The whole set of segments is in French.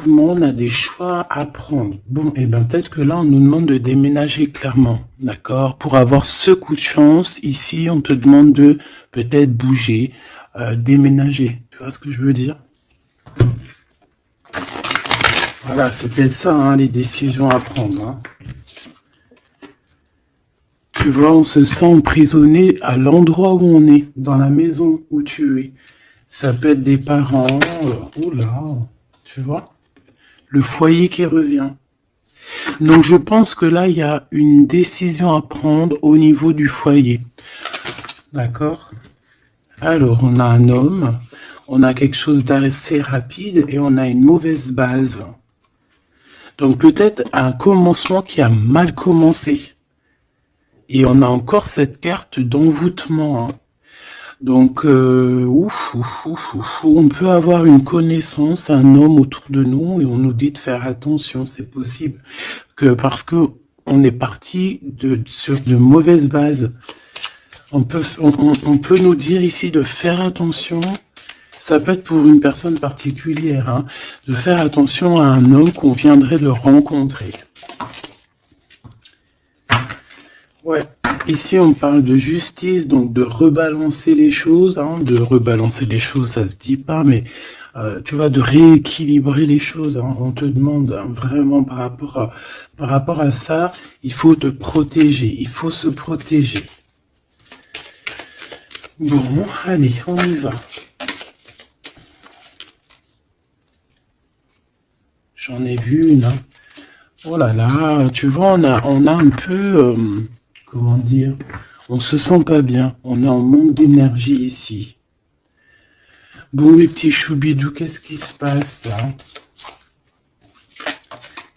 mouvements, on a des choix à prendre. Bon, et ben peut-être que là, on nous demande de déménager clairement, d'accord? Pour avoir ce coup de chance, ici, on te demande de peut-être bouger, déménager. Tu vois ce que je veux dire? Voilà, c'est peut-être ça, hein, les décisions à prendre. Hein. Tu vois, on se sent emprisonné à l'endroit où on est, dans la maison où tu es. Ça peut être des parents, oula, tu vois, le foyer qui revient. Donc je pense que là, il y a une décision à prendre au niveau du foyer. D'accord? Alors, on a un homme, on a quelque chose d'assez rapide et on a une mauvaise base. Donc peut-être un commencement qui a mal commencé. Et on a encore cette carte d'envoûtement. Hein. Donc, on peut avoir une connaissance, un homme autour de nous, et on nous dit de faire attention. C'est possible que parce que on est parti sur de mauvaises bases. On peut nous dire ici de faire attention. Ça peut être pour une personne particulière, hein, de faire attention à un homme qu'on viendrait de rencontrer. Ouais, ici on parle de justice, donc de rebalancer les choses, hein, de rebalancer les choses, ça se dit pas, mais tu vois, de rééquilibrer les choses. Hein, on te demande hein, vraiment par rapport à ça, il faut te protéger, il faut se protéger. Bon, allez, on y va. J'en ai vu une. Hein. Oh là là, tu vois, on a un peu... comment dire, on se sent pas bien, on est en manque d'énergie ici. Bon, mes petits choubidous, qu'est-ce qui se passe là?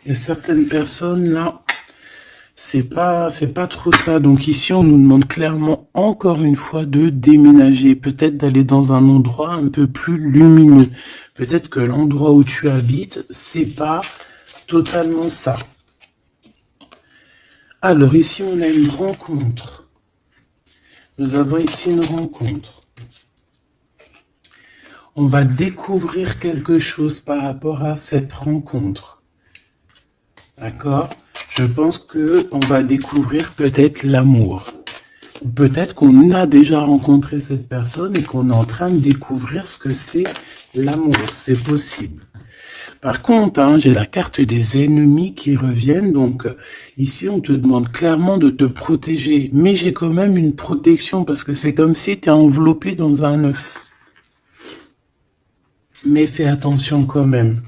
Il y a certaines personnes là, c'est pas trop ça. Donc ici, on nous demande clairement encore une fois de déménager, peut-être d'aller dans un endroit un peu plus lumineux. Peut-être que l'endroit où tu habites, c'est pas totalement ça. Alors ici, on a une rencontre. Nous avons ici une rencontre. On va découvrir quelque chose par rapport à cette rencontre. D'accord? Je pense qu'on va découvrir peut-être l'amour. Peut-être qu'on a déjà rencontré cette personne et qu'on est en train de découvrir ce que c'est l'amour. C'est possible. Par contre, hein, j'ai la carte des ennemis qui reviennent, donc ici on te demande clairement de te protéger, mais j'ai quand même une protection parce que c'est comme si tu es enveloppé dans un œuf. Mais fais attention quand même.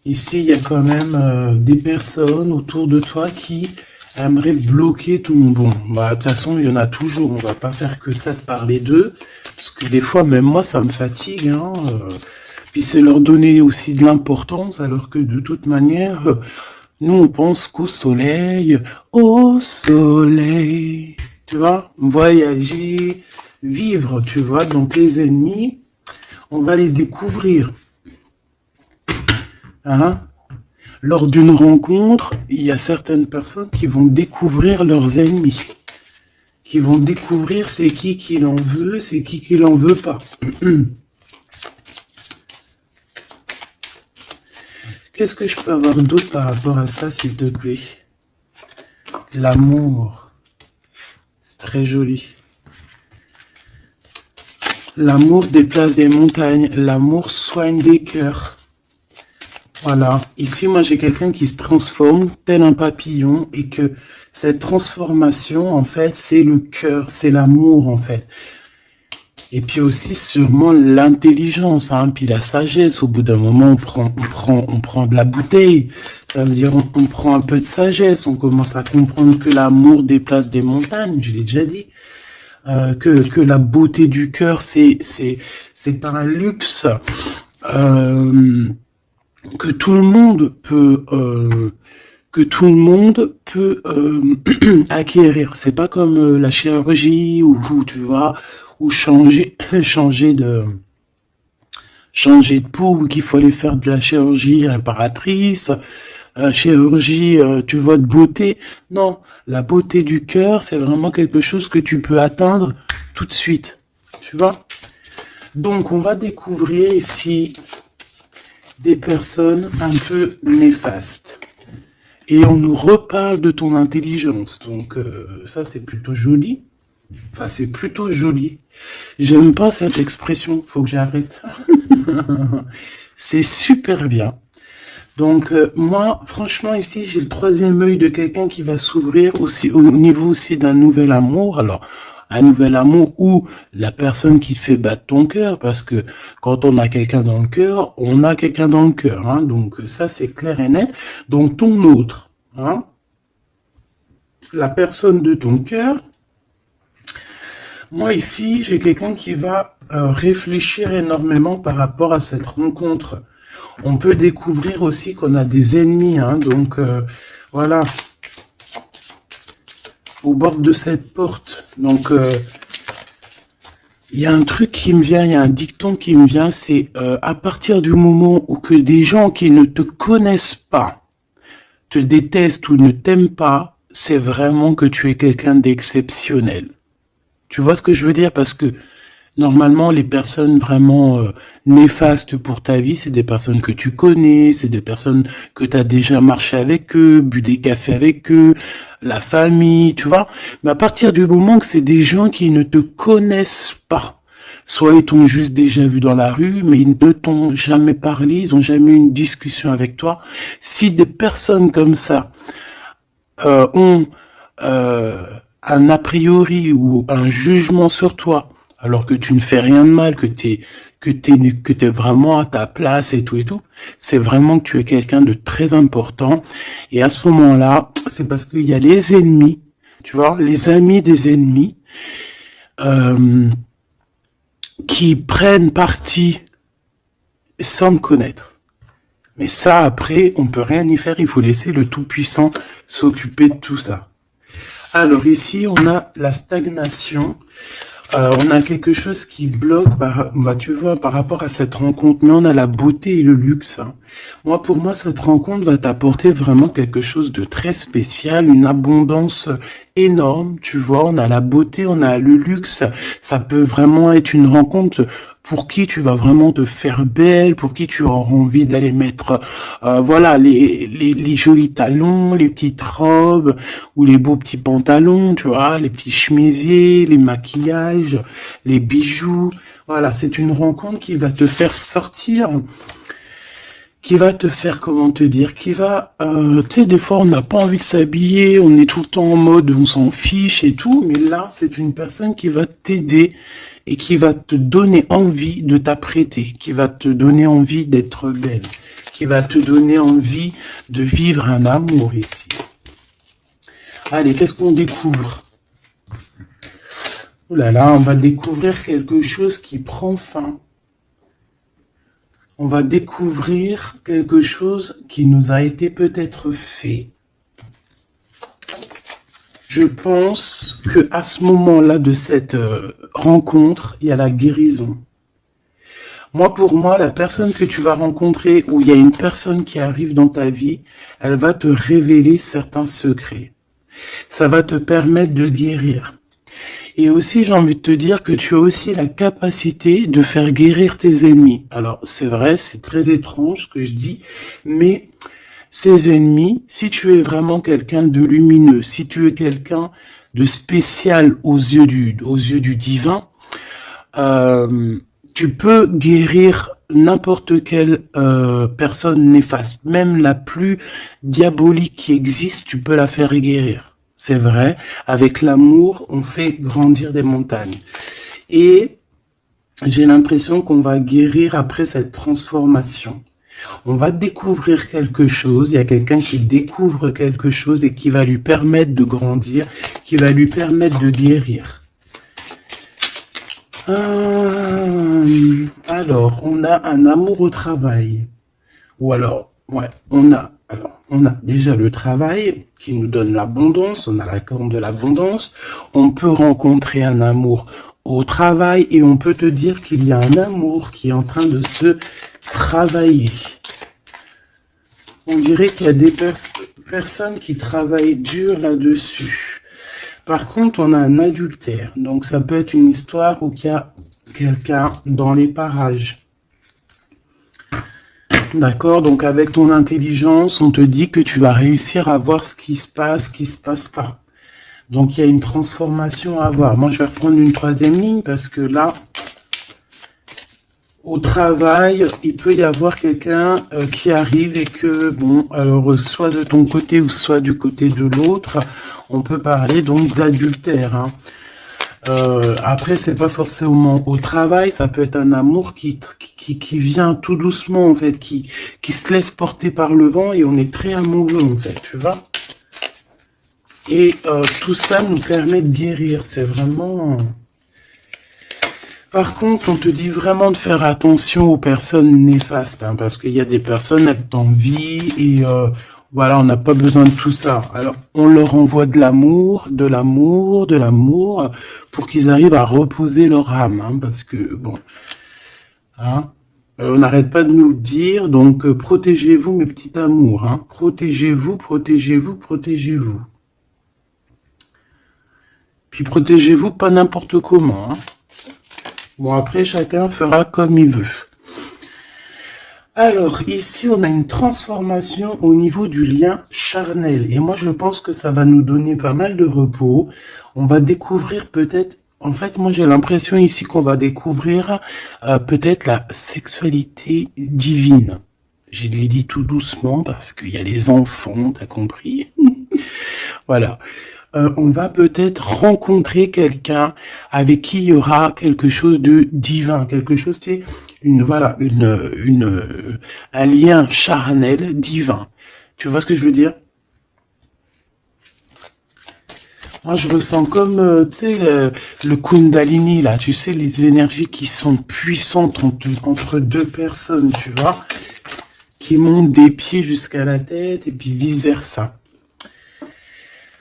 Ici, il y a quand même des personnes autour de toi qui aimeraient bloquer ton bon. Bah, de toute façon, il y en a toujours, on va pas faire que ça de parler d'eux, parce que des fois, même moi, ça me fatigue, hein, puis c'est leur donner aussi de l'importance, alors que de toute manière, nous on pense qu'au soleil, tu vois, voyager, vivre, tu vois, donc les ennemis, on va les découvrir. Hein? Lors d'une rencontre, il y a certaines personnes qui vont découvrir leurs ennemis, qui vont découvrir c'est qui l'en veut, c'est qui l'en veut pas. Qu'est-ce que je peux avoir d'autre par rapport à ça, s'il te plaît? L'amour. C'est très joli. L'amour déplace des montagnes. L'amour soigne des cœurs. Voilà. Ici, moi, j'ai quelqu'un qui se transforme tel un papillon et que cette transformation, en fait, c'est le cœur, c'est l'amour, en fait. Et puis aussi sûrement l'intelligence, hein, puis la sagesse. Au bout d'un moment, on prend de la bouteille. Ça veut dire on prend un peu de sagesse. On commence à comprendre que l'amour déplace des montagnes. Je l'ai déjà dit. Que la beauté du cœur, c'est un luxe que tout le monde peut acquérir. C'est pas comme la chirurgie ou tu vois. Ou changer de peau, ou qu'il faut aller faire de la chirurgie réparatrice, chirurgie, tu vois, de beauté. Non, la beauté du cœur, c'est vraiment quelque chose que tu peux atteindre tout de suite, tu vois. Donc, on va découvrir ici des personnes un peu néfastes. Et on nous reparle de ton intelligence. Donc ça, c'est plutôt joli. Enfin, c'est plutôt joli. J'aime pas cette expression, faut que j'arrête. C'est super bien. Donc moi, franchement, ici, j'ai le troisième œil de quelqu'un qui va s'ouvrir aussi au niveau aussi d'un nouvel amour. Alors, un nouvel amour ou la personne qui te fait battre ton cœur, parce que quand on a quelqu'un dans le cœur, on a quelqu'un dans le cœur. Hein, donc ça, c'est clair et net. Donc ton autre, hein, la personne de ton cœur. Moi ici, j'ai quelqu'un qui va réfléchir énormément par rapport à cette rencontre. On peut découvrir aussi qu'on a des ennemis, hein, donc voilà, au bord de cette porte. Donc il y a un truc qui me vient, il y a un dicton qui me vient, c'est à partir du moment où que des gens qui ne te connaissent pas te détestent ou ne t'aiment pas, c'est vraiment que tu es quelqu'un d'exceptionnel. Tu vois ce que je veux dire? Parce que normalement, les personnes vraiment néfastes pour ta vie, c'est des personnes que tu connais, c'est des personnes que tu as déjà marché avec eux, bu des cafés avec eux, la famille, tu vois. Mais à partir du moment que c'est des gens qui ne te connaissent pas, soit ils t'ont juste déjà vu dans la rue, mais ils ne t'ont jamais parlé, ils n'ont jamais eu une discussion avec toi. Si des personnes comme ça ont un a priori ou un jugement sur toi, alors que tu ne fais rien de mal, que t'es vraiment à ta place et tout, c'est vraiment que tu es quelqu'un de très important. Et à ce moment-là, c'est parce qu'il y a les ennemis, tu vois, les amis des ennemis, qui prennent parti sans me connaître. Mais ça, après, on peut rien y faire, il faut laisser le Tout-Puissant s'occuper de tout ça. Alors ici, on a la stagnation. On a quelque chose qui bloque, tu vois, par rapport à cette rencontre. Mais on a la beauté et le luxe. Hein. Pour moi, cette rencontre va t'apporter vraiment quelque chose de très spécial, une abondance énorme. Tu vois, on a la beauté, on a le luxe. Ça peut vraiment être une rencontre pour qui tu vas vraiment te faire belle, pour qui tu auras envie d'aller mettre, voilà, les jolis talons, les petites robes ou les beaux petits pantalons, tu vois, les petits chemisiers, les maquillages, les bijoux. Voilà, c'est une rencontre qui va te faire sortir, qui va te faire, comment te dire, qui va, tu sais, des fois on n'a pas envie de s'habiller, on est tout le temps en mode, on s'en fiche et tout, mais là, c'est une personne qui va t'aider et qui va te donner envie de t'apprêter, qui va te donner envie d'être belle, qui va te donner envie de vivre un amour ici. Allez, qu'est-ce qu'on découvre? Ouh là là, on va découvrir quelque chose qui prend fin. On va découvrir quelque chose qui nous a été peut-être fait. Je pense que à ce moment-là de cette rencontre, il y a la guérison. Pour moi, la personne que tu vas rencontrer, ou il y a une personne qui arrive dans ta vie, elle va te révéler certains secrets. Ça va te permettre de guérir. Et aussi, j'ai envie de te dire que tu as aussi la capacité de faire guérir tes ennemis. Alors, c'est vrai, c'est très étrange ce que je dis, mais ces ennemis, si tu es vraiment quelqu'un de lumineux, si tu es quelqu'un de spécial aux yeux du divin, tu peux guérir n'importe quelle personne néfaste, même la plus diabolique qui existe, tu peux la faire guérir. C'est vrai, avec l'amour, on fait grandir des montagnes. Et j'ai l'impression qu'on va guérir après cette transformation. On va découvrir quelque chose, il y a quelqu'un qui découvre quelque chose et qui va lui permettre de grandir, qui va lui permettre de guérir. Alors, on a un amour au travail. Ou alors, ouais, on a déjà le travail qui nous donne l'abondance, on a la corne de l'abondance. On peut rencontrer un amour au travail et on peut te dire qu'il y a un amour qui est en train de se travailler. On dirait qu'il y a des personnes qui travaillent dur là-dessus. Par contre, on a un adultère. Donc, ça peut être une histoire où il y a quelqu'un dans les parages. D'accord? Donc avec ton intelligence, on te dit que tu vas réussir à voir ce qui se passe pas. Donc il y a une transformation à avoir. Moi, je vais reprendre une troisième ligne parce que là, au travail, il peut y avoir quelqu'un qui arrive et que, bon, alors soit de ton côté ou soit du côté de l'autre, on peut parler donc d'adultère, hein. Après, c'est pas forcément au travail, ça peut être un amour qui vient tout doucement, en fait, qui se laisse porter par le vent et on est très amoureux, en fait, tu vois. Et tout ça nous permet de guérir, c'est vraiment... Par contre, on te dit vraiment de faire attention aux personnes néfastes, hein, parce qu'il y a des personnes, elles t'envient et voilà, on n'a pas besoin de tout ça. Alors, on leur envoie de l'amour, de l'amour, de l'amour, pour qu'ils arrivent à reposer leur âme, hein, parce que, bon, hein, on n'arrête pas de nous le dire, donc protégez-vous, mes petits amours, hein, protégez-vous, protégez-vous, protégez-vous. Puis protégez-vous pas n'importe comment, hein. Bon, après, chacun fera comme il veut. Alors, ici, on a une transformation au niveau du lien charnel. Et moi, je pense que ça va nous donner pas mal de repos. On va découvrir peut-être... En fait, moi, j'ai l'impression ici qu'on va découvrir peut-être la sexualité divine. Je l'ai dit tout doucement parce qu'il y a les enfants, t'as compris? Voilà. On va peut-être rencontrer quelqu'un avec qui il y aura quelque chose de divin, quelque chose, tu sais, un lien charnel divin. Tu vois ce que je veux dire? Moi, je ressens comme, tu sais, le Kundalini, là, tu sais, les énergies qui sont puissantes entre deux personnes, tu vois, qui montent des pieds jusqu'à la tête et puis vice-versa.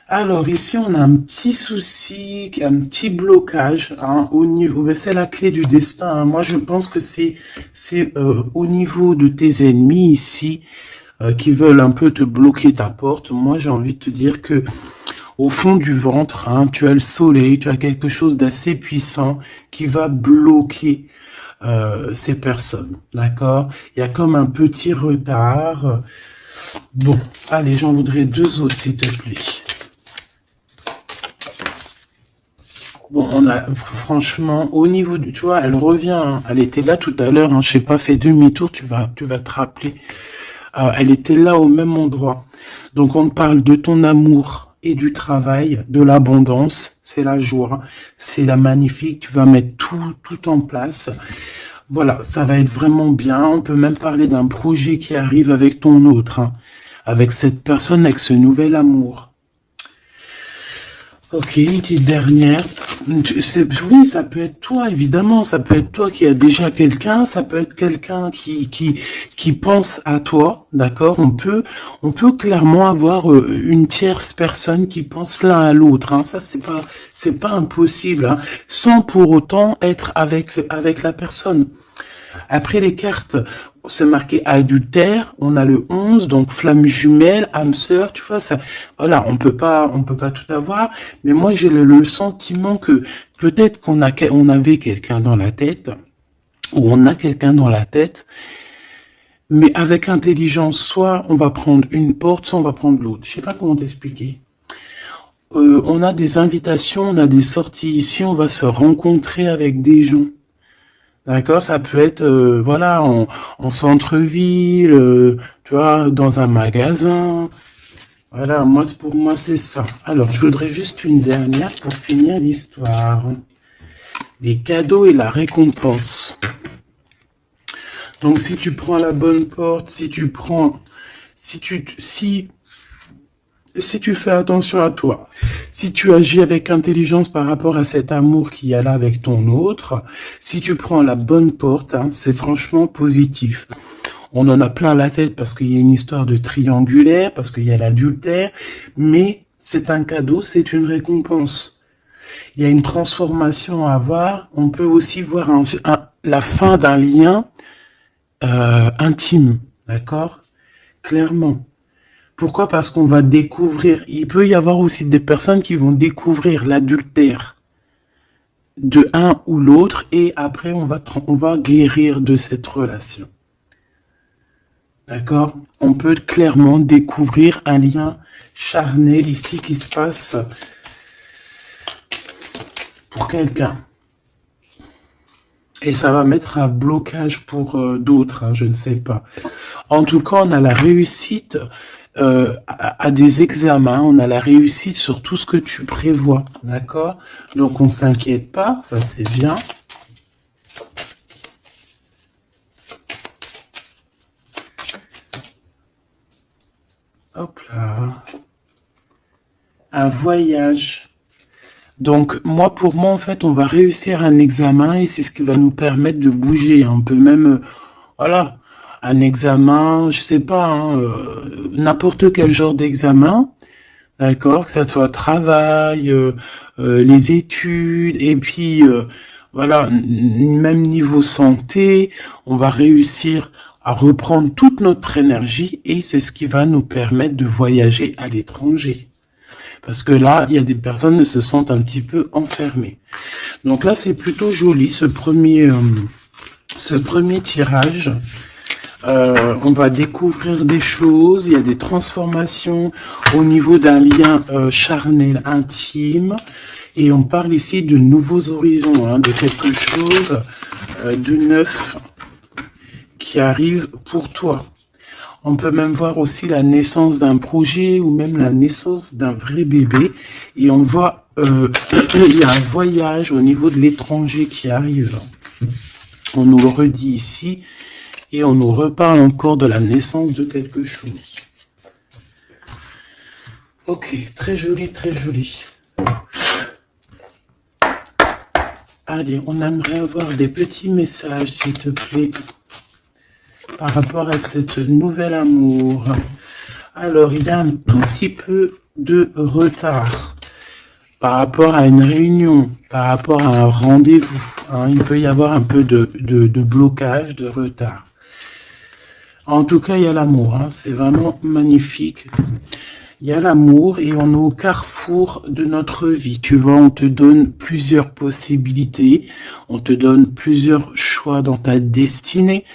Alors ici, on a un petit souci, un petit blocage, hein, au niveau, ben, c'est la clé du destin, hein. Moi, je pense que c'est au niveau de tes ennemis ici qui veulent un peu te bloquer ta porte. Moi, j'ai envie de te dire que au fond du ventre, hein, tu as le soleil, tu as quelque chose d'assez puissant qui va bloquer ces personnes, d'accord? Il y a comme un petit retard. Bon, allez, j'en voudrais deux autres, s'il te plaît. Bon, on a, franchement, au niveau du, tu vois, elle revient, hein. Elle était là tout à l'heure, hein, je sais pas, fais demi-tour, tu vas te rappeler. Elle était là au même endroit. Donc, on parle de ton amour et du travail, de l'abondance, c'est la joie, c'est la magnifique, tu vas mettre tout en place. Voilà, ça va être vraiment bien. On peut même parler d'un projet qui arrive avec ton autre, hein, avec cette personne, avec ce nouvel amour. Ok, une petite dernière. Oui, ça peut être toi, évidemment. Ça peut être toi qui as déjà quelqu'un. Ça peut être quelqu'un qui pense à toi, d'accord? On peut clairement avoir une tierce personne qui pense l'un à l'autre, hein. Ça, c'est pas impossible, hein, sans pour autant être avec la personne. Après les cartes, c'est marqué adultère, on a le 11, donc flamme jumelle, âme sœur, tu vois, ça, voilà, on peut pas tout avoir, mais moi j'ai le sentiment que peut-être on avait quelqu'un dans la tête, ou on a quelqu'un dans la tête, mais avec intelligence, soit on va prendre une porte, soit on va prendre l'autre. Je sais pas comment t'expliquer. On a des invitations, on a des sorties ici, on va se rencontrer avec des gens. D'accord, ça peut être, voilà, en centre-ville, tu vois, dans un magasin. Voilà, pour moi, c'est ça. Alors, je voudrais juste une dernière pour finir l'histoire. Les cadeaux et la récompense. Donc, si tu prends la bonne porte, si tu fais attention à toi, si tu agis avec intelligence par rapport à cet amour qu'il y a là avec ton autre, si tu prends la bonne porte, hein, c'est franchement positif. On en a plein la tête parce qu'il y a une histoire de triangulaire, parce qu'il y a l'adultère, mais c'est un cadeau, c'est une récompense. Il y a une transformation à avoir. On peut aussi voir la fin d'un lien intime, d'accord? Clairement. Pourquoi? Parce qu'on va découvrir, il peut y avoir aussi des personnes qui vont découvrir l'adultère de un ou l'autre et après on va guérir de cette relation. D'accord? On peut clairement découvrir un lien charnel ici qui se passe pour quelqu'un. Et ça va mettre un blocage pour d'autres, hein, je ne sais pas. En tout cas, on a la réussite à des examens, on a la réussite sur tout ce que tu prévois, d'accord? Donc on s'inquiète pas, ça c'est bien. Hop là. Un voyage. Donc, pour moi, en fait, on va réussir un examen et c'est ce qui va nous permettre de bouger. On peut même, voilà, un examen, je sais pas, hein, n'importe quel genre d'examen, d'accord, que ça soit travail, les études, et puis, voilà, même niveau santé, on va réussir à reprendre toute notre énergie et c'est ce qui va nous permettre de voyager à l'étranger. Parce que là, il y a des personnes qui se sentent un petit peu enfermées. Donc là, c'est plutôt joli, ce premier tirage. On va découvrir des choses, il y a des transformations au niveau d'un lien charnel intime. Et on parle ici de nouveaux horizons, hein, de quelque chose de neuf qui arrive pour toi. On peut même voir aussi la naissance d'un projet ou même la naissance d'un vrai bébé. Et on voit, il y a un voyage au niveau de l'étranger qui arrive. On nous le redit ici et on nous reparle encore de la naissance de quelque chose. Ok, très joli, très joli. Allez, on aimerait avoir des petits messages, s'il te plaît, par rapport à cette nouvelle amour. Alors, il y a un tout petit peu de retard par rapport à une réunion, par rapport à un rendez-vous. Hein, il peut y avoir un peu de blocage, de retard. En tout cas, il y a l'amour. Hein, c'est vraiment magnifique. Il y a l'amour et on est au carrefour de notre vie. Tu vois, on te donne plusieurs possibilités. On te donne plusieurs choix dans ta destinée.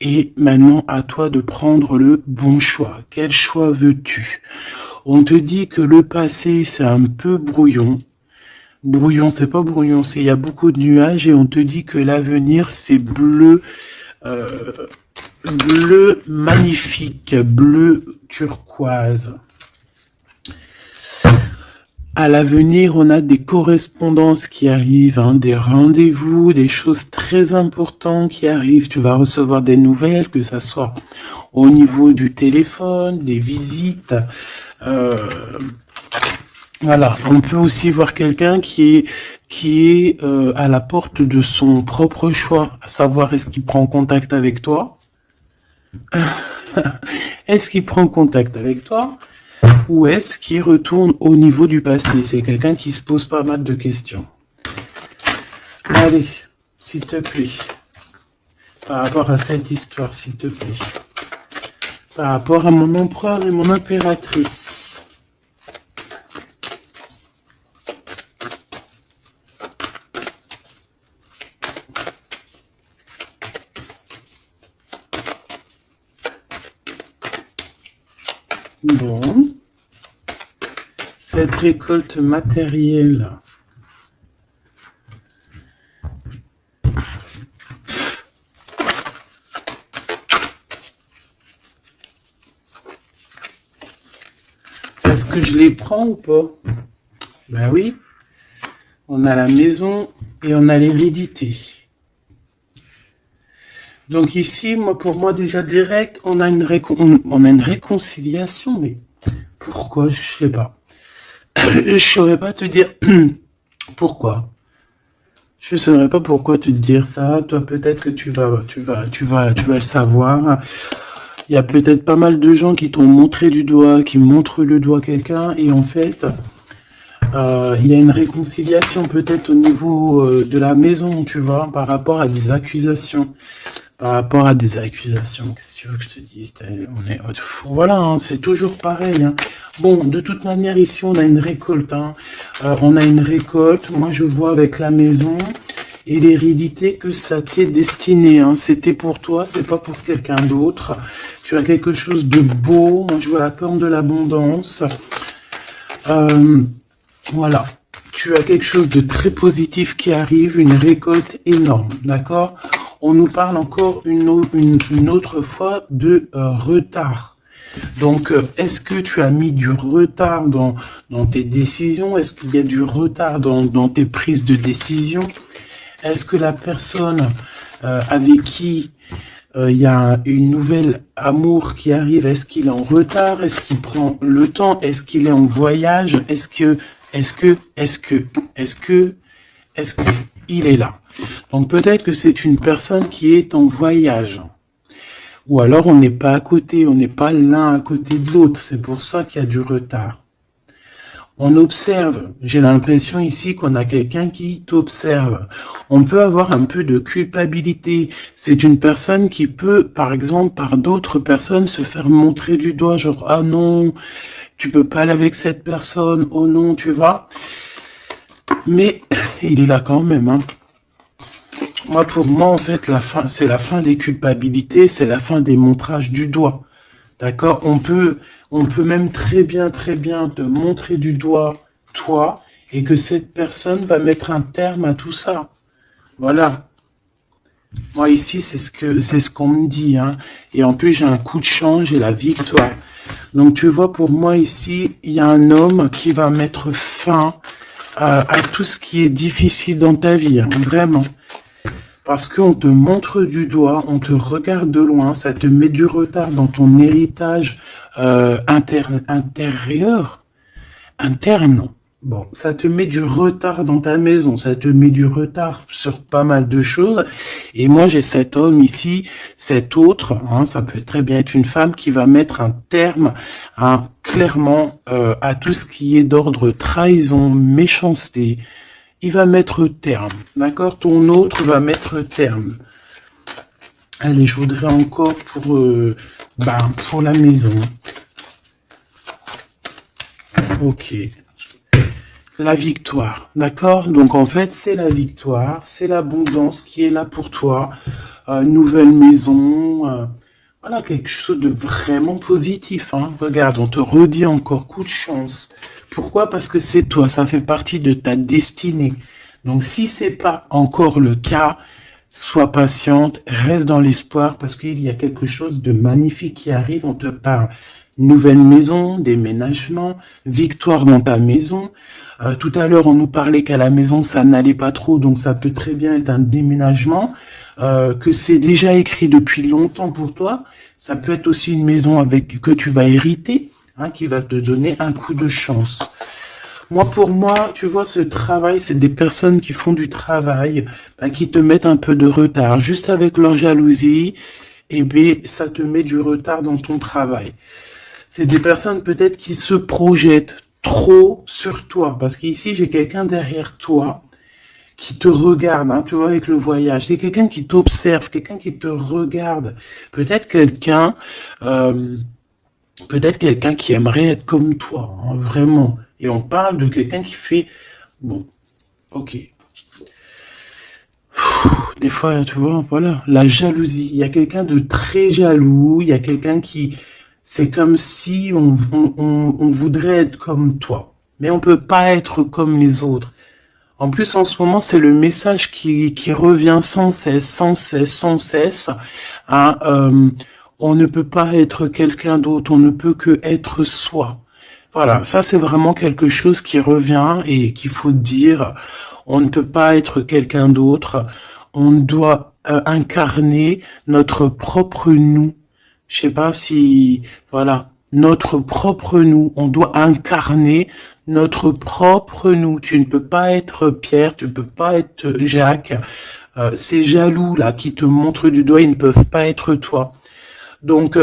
Et maintenant, à toi de prendre le bon choix. Quel choix veux-tu? On te dit que le passé, c'est un peu brouillon. Brouillon, c'est pas brouillon, c'est il y a beaucoup de nuages et on te dit que l'avenir, c'est bleu, bleu magnifique, bleu turquoise. À l'avenir, on a des correspondances qui arrivent, hein, des rendez-vous, des choses très importantes qui arrivent. Tu vas recevoir des nouvelles, que ça soit au niveau du téléphone, des visites. Voilà, on peut aussi voir quelqu'un qui est à la porte de son propre choix, à savoir est-ce qu'il prend contact avec toi? Est-ce qu'il prend contact avec toi? Ou est-ce qu'il retourne au niveau du passé? C'est quelqu'un qui se pose pas mal de questions. Allez, s'il te plaît, par rapport à cette histoire, s'il te plaît, par rapport à mon empereur et mon impératrice. Bon. Cette récolte matérielle. Est-ce que je les prends ou pas? Ben oui. On a la maison et on a l'hérédité. Donc ici, pour moi déjà direct, on a une réconciliation, mais pourquoi? Je sais pas. Je saurais pas te dire pourquoi. Je saurais pas pourquoi te dire ça. Toi, peut-être que tu vas le savoir. Il y a peut-être pas mal de gens qui t'ont montré du doigt, qui montrent le doigt à quelqu'un, et en fait, il y a une réconciliation peut-être au niveau de la maison, tu vois, par rapport à des accusations. Par rapport à des accusations, qu'est-ce que tu veux que je te dise? Voilà, hein, c'est toujours pareil. Hein. Bon, de toute manière, ici, on a une récolte. Hein. On a une récolte. Moi, je vois avec la maison. et l'hérédité que ça t'est destiné. Hein. C'était pour toi, c'est pas pour quelqu'un d'autre. Tu as quelque chose de beau. Moi, je vois la corne de l'abondance. Voilà. Tu as quelque chose de très positif qui arrive, une récolte énorme, d'accord? On nous parle encore une autre fois de retard. Donc, est-ce que tu as mis du retard dans tes décisions? Est-ce qu'il y a du retard dans tes prises de décision? Est-ce que la personne avec qui il y a une nouvelle amour qui arrive, est-ce qu'il est en retard? Est-ce qu'il prend le temps? Est-ce qu'il est en voyage? Est-ce que il est là? Donc peut-être que c'est une personne qui est en voyage. Ou alors on n'est pas à côté, on n'est pas l'un à côté de l'autre. C'est pour ça qu'il y a du retard. On observe, j'ai l'impression ici qu'on a quelqu'un qui t'observe. On peut avoir un peu de culpabilité. C'est une personne qui peut, par exemple, par d'autres personnes, se faire montrer du doigt, genre, ah non, tu peux pas aller avec cette personne, oh non, tu vois. Mais il est là quand même, hein. Moi, pour moi, en fait, la fin, c'est la fin des culpabilités, c'est la fin des montrages du doigt. D'accord? On peut même très bien te montrer du doigt, toi, et que cette personne va mettre un terme à tout ça. Voilà. Moi, ici, c'est ce qu'on me dit, hein. Et en plus, j'ai un coup de chance, j'ai la victoire. Donc, tu vois, pour moi, ici, il y a un homme qui va mettre fin à tout ce qui est difficile dans ta vie, hein, vraiment. Parce qu'on te montre du doigt, on te regarde de loin, ça te met du retard dans ton héritage interne. Bon, ça te met du retard dans ta maison, ça te met du retard sur pas mal de choses. Et moi, j'ai cet homme ici, cet autre, hein, ça peut très bien être une femme qui va mettre un terme, hein, clairement, à tout ce qui est d'ordre trahison, méchanceté. Il va mettre terme, d'accord? Ton autre va mettre terme. Allez, je voudrais encore pour la maison. Ok. La victoire, d'accord? Donc en fait, c'est la victoire, c'est l'abondance qui est là pour toi. Nouvelle maison, voilà, quelque chose de vraiment positif. Hein. Regarde, on te redit encore coup de chance. Pourquoi? Parce que c'est toi, ça fait partie de ta destinée. Donc si c'est pas encore le cas, sois patiente, reste dans l'espoir parce qu'il y a quelque chose de magnifique qui arrive. On te parle nouvelle maison, déménagement, victoire dans ta maison. Tout à l'heure, on nous parlait qu'à la maison, ça n'allait pas trop, donc ça peut très bien être un déménagement, que c'est déjà écrit depuis longtemps pour toi. Ça peut être aussi une maison que tu vas hériter, hein, qui va te donner un coup de chance. Moi, pour moi, tu vois, ce travail, c'est des personnes qui font du travail, qui te mettent un peu de retard. Juste avec leur jalousie, ça te met du retard dans ton travail. C'est des personnes peut-être qui se projettent trop sur toi. Parce qu'ici, j'ai quelqu'un derrière toi qui te regarde, hein, tu vois, avec le voyage. C'est quelqu'un qui t'observe, quelqu'un qui te regarde. Peut-être quelqu'un qui aimerait être comme toi, hein, vraiment. Et on parle de quelqu'un qui fait... Bon, ok. Des fois, tu vois, voilà, la jalousie. Il y a quelqu'un de très jaloux, il y a quelqu'un qui... C'est comme si on voudrait être comme toi. Mais on peut pas être comme les autres. En plus, en ce moment, c'est le message qui revient sans cesse. Hein, on ne peut pas être quelqu'un d'autre, on ne peut que être soi. Voilà, ça c'est vraiment quelque chose qui revient et qu'il faut dire. On ne peut pas être quelqu'un d'autre. On doit incarner notre propre nous. Je sais pas si, voilà, notre propre nous. On doit incarner notre propre nous. Tu ne peux pas être Pierre, tu ne peux pas être Jacques. Ces jaloux là qui te montrent du doigt, ils ne peuvent pas être toi. Donc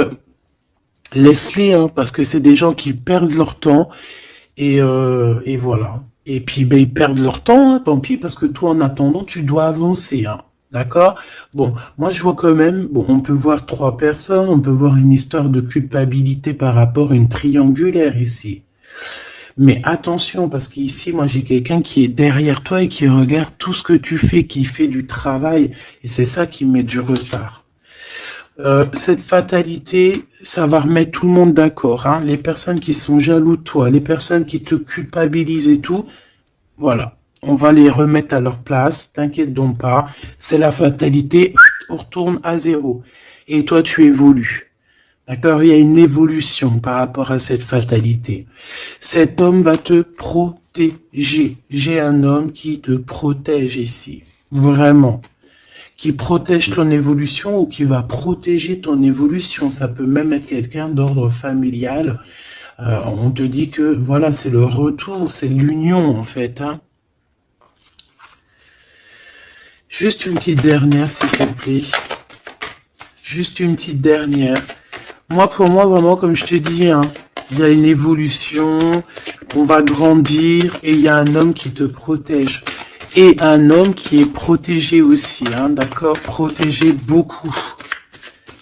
laisse-les, hein, parce que c'est des gens qui perdent leur temps et voilà. Et puis ils perdent leur temps, hein, tant pis, parce que toi en attendant tu dois avancer, hein. D'accord? Bon, moi je vois quand même, bon, on peut voir 3 personnes, on peut voir une histoire de culpabilité par rapport à une triangulaire ici. Mais attention, parce qu'ici, moi, j'ai quelqu'un qui est derrière toi et qui regarde tout ce que tu fais, qui fait du travail. Et c'est ça qui met du retard. Cette fatalité, ça va remettre tout le monde d'accord. Hein. Les personnes qui sont jaloux de toi, les personnes qui te culpabilisent et tout, voilà. On va les remettre à leur place, t'inquiète donc pas. C'est la fatalité, on retourne à zéro. Et toi, tu évolues. D'accord? Il y a une évolution par rapport à cette fatalité. Cet homme va te protéger. J'ai un homme qui te protège ici. Vraiment. Qui protège ton évolution ou qui va protéger ton évolution. Ça peut même être quelqu'un d'ordre familial. On te dit que, voilà, c'est le retour, c'est l'union, en fait. Hein. Juste une petite dernière, s'il te plaît. Juste une petite dernière. Moi, pour moi, vraiment, comme je te dis, hein, il y a une évolution, on va grandir et il y a un homme qui te protège. Et un homme qui est protégé aussi, hein, d'accord? Protégé beaucoup.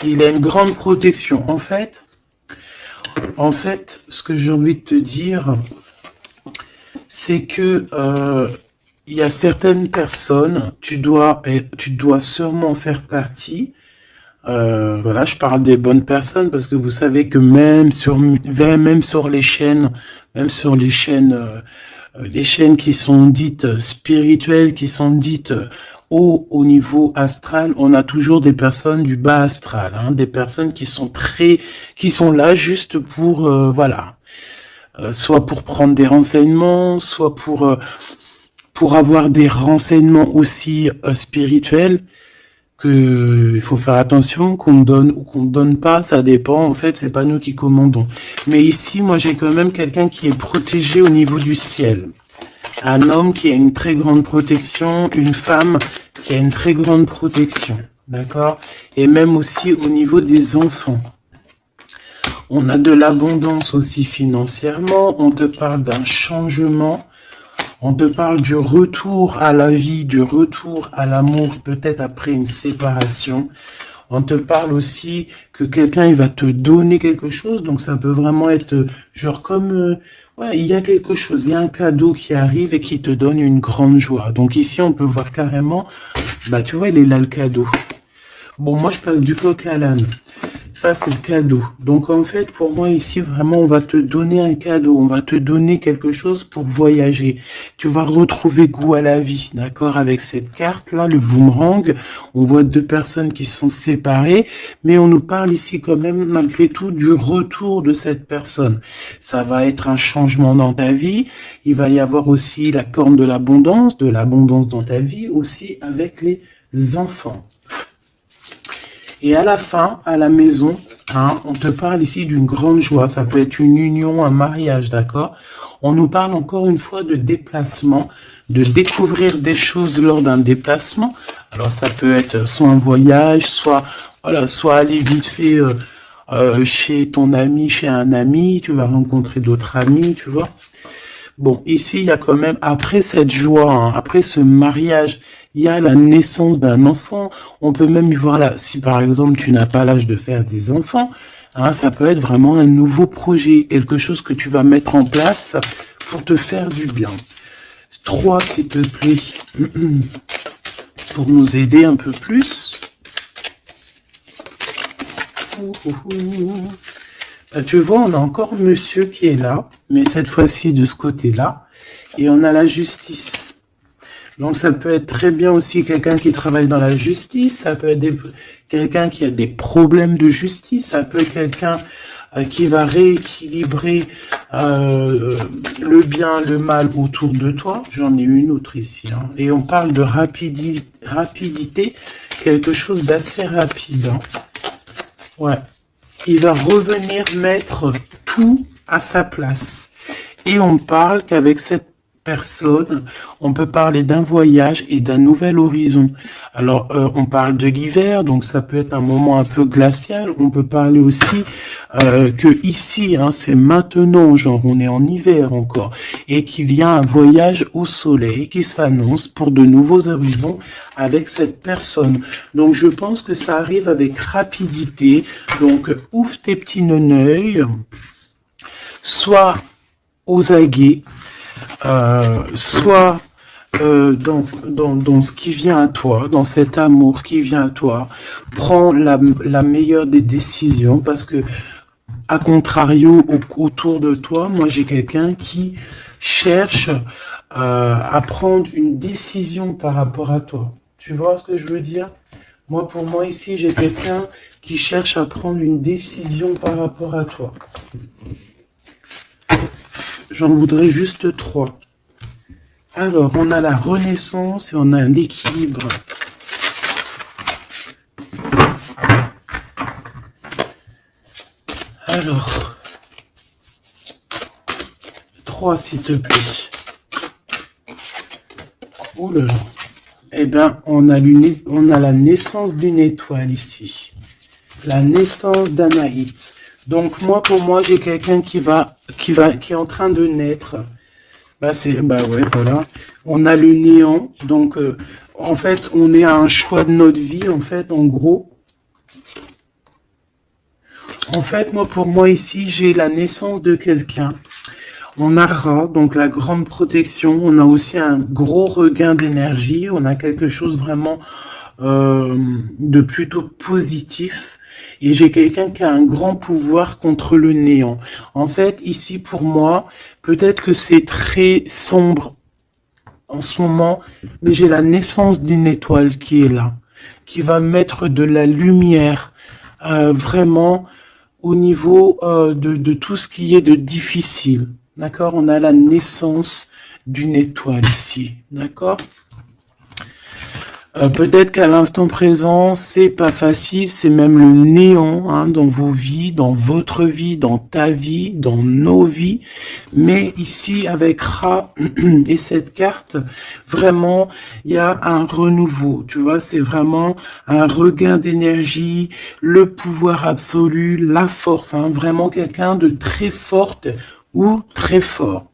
Il a une grande protection. En fait, ce que j'ai envie de te dire, c'est que il y a certaines personnes, tu dois sûrement faire partie. Voilà, je parle des bonnes personnes parce que vous savez que même sur les chaînes, les chaînes qui sont dites spirituelles, qui sont dites au niveau astral, on a toujours des personnes du bas astral, hein, des personnes qui sont là juste pour, voilà, soit pour prendre des renseignements, soit pour avoir des renseignements aussi spirituels. Que il faut faire attention, qu'on donne ou qu'on ne donne pas, ça dépend, en fait, c'est pas nous qui commandons. Mais ici, moi, j'ai quand même quelqu'un qui est protégé au niveau du ciel. Un homme qui a une très grande protection, une femme qui a une très grande protection, d'accord? Et même aussi au niveau des enfants. On a de l'abondance aussi financièrement, on te parle d'un changement. On te parle du retour à la vie, du retour à l'amour, peut-être après une séparation. On te parle aussi que quelqu'un, il va te donner quelque chose. Donc, ça peut vraiment être genre comme... ouais, il y a quelque chose, il y a un cadeau qui arrive et qui te donne une grande joie. Donc, ici, on peut voir carrément... Bah, tu vois, il est là, le cadeau. Bon, moi, je passe du coq à l'âne. Ça, c'est le cadeau. Donc, en fait, pour moi, ici, vraiment, on va te donner un cadeau. On va te donner quelque chose pour voyager. Tu vas retrouver goût à la vie, d'accord? Avec cette carte-là, le boomerang, on voit deux personnes qui sont séparées, mais on nous parle ici quand même, malgré tout, du retour de cette personne. Ça va être un changement dans ta vie. Il va y avoir aussi la corne de l'abondance dans ta vie, aussi avec les enfants. Et à la fin, à la maison, hein, on te parle ici d'une grande joie. Ça peut être une union, un mariage, d'accord? On nous parle encore une fois de déplacement, de découvrir des choses lors d'un déplacement. Alors ça peut être soit un voyage, soit aller vite fait chez ton ami, chez un ami. Tu vas rencontrer d'autres amis, tu vois. Bon, ici, il y a quand même, après cette joie, hein, après ce mariage, il y a la naissance d'un enfant. On peut même y voir là, si par exemple tu n'as pas l'âge de faire des enfants, hein, ça peut être vraiment un nouveau projet, quelque chose que tu vas mettre en place pour te faire du bien. 3, s'il te plaît, pour nous aider un peu plus. Tu vois, on a encore monsieur qui est là, mais cette fois-ci de ce côté-là, et on a la justice. Donc ça peut être très bien aussi quelqu'un qui travaille dans la justice, ça peut être quelqu'un qui a des problèmes de justice, ça peut être quelqu'un qui va rééquilibrer le bien, le mal autour de toi. J'en ai une autre ici. Hein. Et on parle de rapidité, quelque chose d'assez rapide. Hein. Ouais. Il va revenir mettre tout à sa place. Et on parle qu'avec cette personne, on peut parler d'un voyage et d'un nouvel horizon. Alors, on parle de l'hiver, donc ça peut être un moment un peu glacial. On peut parler aussi que ici, hein, c'est maintenant, genre on est en hiver encore, et qu'il y a un voyage au soleil qui s'annonce pour de nouveaux horizons avec cette personne. Donc, je pense que ça arrive avec rapidité. Donc, ouvre tes petits neneuils, soit aux aguets, soit dans ce qui vient à toi, dans cet amour qui vient à toi, prends la meilleure des décisions, parce que, à contrario, autour de toi, moi j'ai quelqu'un qui cherche à prendre une décision par rapport à toi. Tu vois ce que je veux dire? Moi, pour moi, ici, j'ai quelqu'un qui cherche à prendre une décision par rapport à toi. J'en voudrais juste 3. Alors, on a la renaissance et on a l'équilibre. Alors, 3 s'il te plaît. Oh là là. Eh bien, on a la naissance d'une étoile ici. La naissance d'Anaïs. Donc, pour moi, j'ai quelqu'un qui est en train de naître. Ouais, voilà. On a le néant. Donc, en fait, on est à un choix de notre vie, en fait, en gros. En fait, pour moi, ici, j'ai la naissance de quelqu'un. On a Ra, donc la grande protection. On a aussi un gros regain d'énergie. On a quelque chose vraiment de plutôt positif. Et j'ai quelqu'un qui a un grand pouvoir contre le néant. En fait, ici, pour moi, peut-être que c'est très sombre en ce moment, mais j'ai la naissance d'une étoile qui est là, qui va mettre de la lumière vraiment au niveau de tout ce qui est de difficile. D'accord? On a la naissance d'une étoile ici. D'accord? Peut-être qu'à l'instant présent, c'est pas facile, c'est même le néant hein, dans vos vies, dans votre vie, dans ta vie, dans nos vies. Mais ici, avec Ra et cette carte, vraiment, il y a un renouveau. Tu vois, c'est vraiment un regain d'énergie, le pouvoir absolu, la force. Hein, vraiment quelqu'un de très forte ou très fort.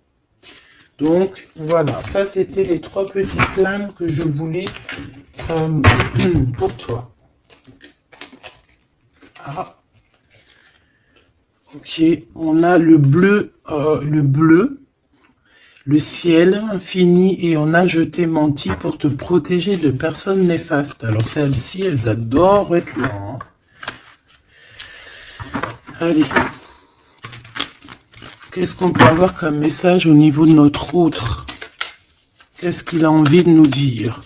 Donc, voilà, ça c'était les 3 petites lames que je voulais pour toi. Ah. Ok, on a le bleu, le ciel infini, et on a je t'ai menti pour te protéger de personnes néfastes. Alors celles-ci, elles adorent être là. Hein. Allez. Qu'est-ce qu'on peut avoir comme message au niveau de notre autre? Qu'est-ce qu'il a envie de nous dire?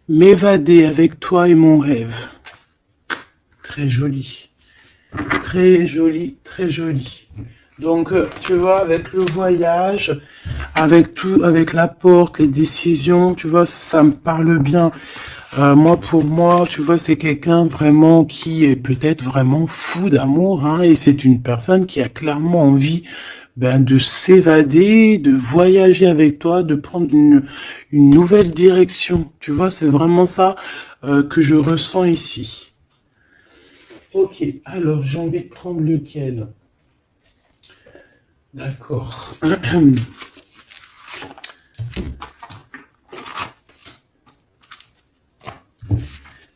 M'évader avec toi est mon rêve. Très joli. Très joli, très joli. Donc, tu vois, avec le voyage, avec tout, avec la porte, les décisions, tu vois, ça me parle bien. Pour moi, tu vois, c'est quelqu'un vraiment qui est peut-être vraiment fou d'amour, hein, et c'est une personne qui a clairement envie de s'évader, de voyager avec toi, de prendre une nouvelle direction. Tu vois, c'est vraiment ça que je ressens ici. Ok, alors j'ai envie de prendre lequel? D'accord.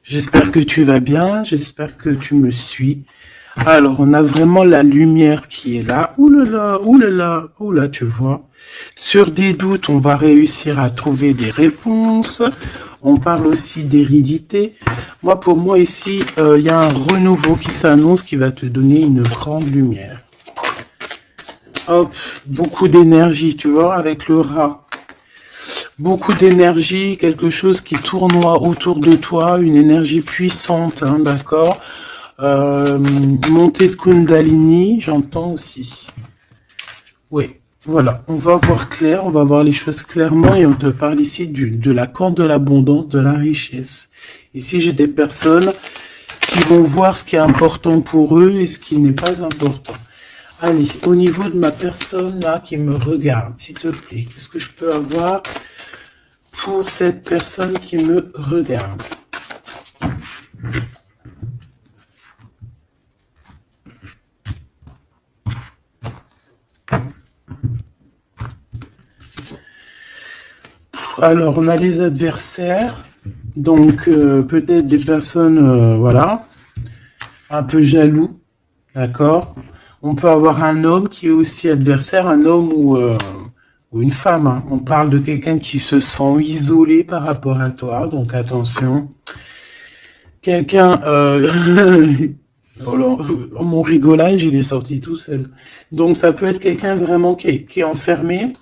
J'espère que tu vas bien, j'espère que tu me suis. Alors, on a vraiment la lumière qui est là. Ouh là là, ouh là là, ouh là, tu vois. Sur des doutes, on va réussir à trouver des réponses. On parle aussi d'hérédité. Pour moi, ici, il y a un renouveau qui s'annonce qui va te donner une grande lumière. Hop, beaucoup d'énergie, tu vois, avec le rat. Beaucoup d'énergie, quelque chose qui tournoie autour de toi, une énergie puissante, hein, d'accord. Montée de Kundalini, j'entends aussi. Oui, voilà, on va voir clair, on va voir les choses clairement et on te parle ici de la corde de l'abondance, de la richesse. Ici, j'ai des personnes qui vont voir ce qui est important pour eux et ce qui n'est pas important. Allez, au niveau de ma personne là qui me regarde, s'il te plaît, qu'est-ce que je peux avoir pour cette personne qui me regarde? Alors, on a les adversaires. Donc, peut-être des personnes, voilà, un peu jaloux. D'accord? On peut avoir un homme qui est aussi adversaire, un homme ou une femme, hein. On parle de quelqu'un qui se sent isolé par rapport à toi, donc attention. Quelqu'un, oh là, mon rigolage, il est sorti tout seul. Donc ça peut être quelqu'un vraiment qui est enfermé.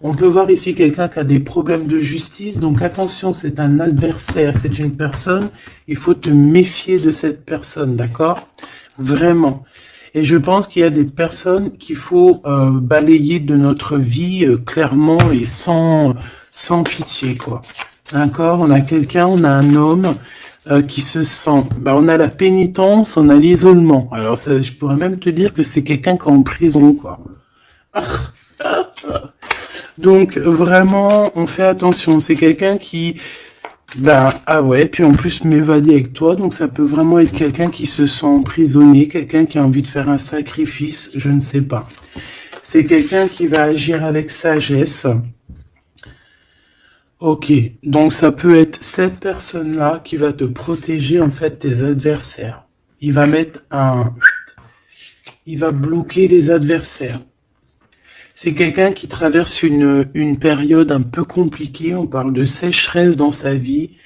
On peut voir ici quelqu'un qui a des problèmes de justice, donc attention, c'est un adversaire, c'est une personne, il faut te méfier de cette personne, d'accord? Vraiment. Et je pense qu'il y a des personnes qu'il faut balayer de notre vie clairement et sans pitié, quoi. D'accord? On a quelqu'un, on a un homme qui se sent... Bah, on a la pénitence, on a l'isolement. Alors, ça, je pourrais même te dire que c'est quelqu'un qui est en prison, quoi. Donc, vraiment, on fait attention. C'est quelqu'un qui... Ben, ah ouais, puis en plus m'évader avec toi, donc ça peut vraiment être quelqu'un qui se sent emprisonné, quelqu'un qui a envie de faire un sacrifice, je ne sais pas. C'est quelqu'un qui va agir avec sagesse. Ok, donc ça peut être cette personne-là qui va te protéger en fait tes adversaires. Il va mettre il va bloquer les adversaires. C'est quelqu'un qui traverse une période un peu compliquée. On parle de sécheresse dans sa vie.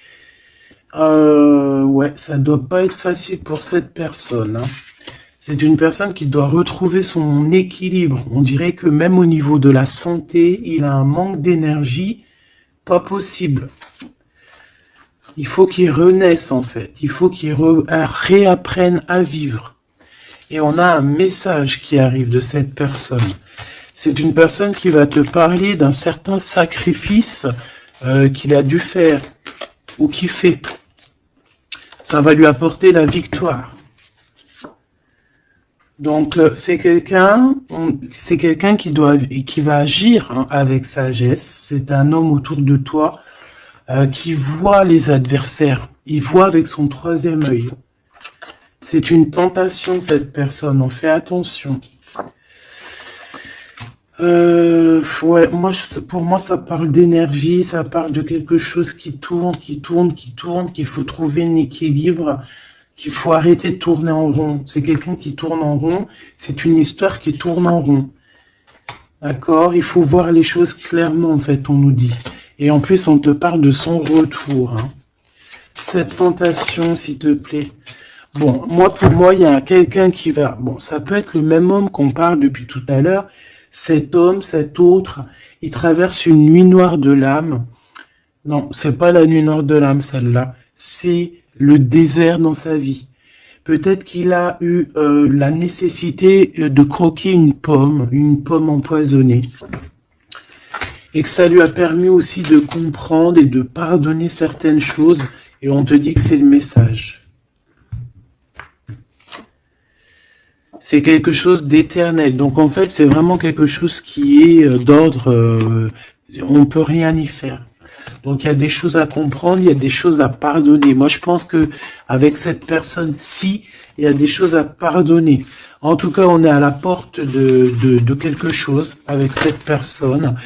Ouais, ça doit pas être facile pour cette personne, hein. C'est une personne qui doit retrouver son équilibre. On dirait que même au niveau de la santé, il a un manque d'énergie. Pas possible. Il faut qu'il renaisse en fait. Il faut qu'il réapprenne à vivre. Et on a un message qui arrive de cette personne. C'est une personne qui va te parler d'un certain sacrifice qu'il a dû faire ou qu'il fait. Ça va lui apporter la victoire. Donc c'est quelqu'un qui va agir, hein, avec sagesse. C'est un homme autour de toi qui voit les adversaires. Il voit avec son troisième œil. C'est une tentation, cette personne. On fait attention. Ouais, pour moi, ça parle d'énergie, ça parle de quelque chose qui tourne, qu'il faut trouver un équilibre, qu'il faut arrêter de tourner en rond. C'est quelqu'un qui tourne en rond, c'est une histoire qui tourne en rond. D'accord? Il faut voir les choses clairement, en fait, on nous dit. Et en plus, on te parle de son retour, hein. Cette tentation, s'il te plaît. Bon, pour moi, il y a quelqu'un qui va... Bon, ça peut être le même homme qu'on parle depuis tout à l'heure. Cet homme, cet autre, il traverse une nuit noire de l'âme. Non, c'est pas la nuit noire de l'âme, celle-là. C'est le désert dans sa vie. Peut-être qu'il a eu la nécessité de croquer une pomme empoisonnée. Et que ça lui a permis aussi de comprendre et de pardonner certaines choses. Et on te dit que c'est le message. C'est quelque chose d'éternel. Donc en fait, c'est vraiment quelque chose qui est d'ordre... on peut rien y faire. Donc il y a des choses à comprendre, il y a des choses à pardonner. Moi, je pense que avec cette personne-ci, il y a des choses à pardonner. En tout cas, on est à la porte de quelque chose avec cette personne.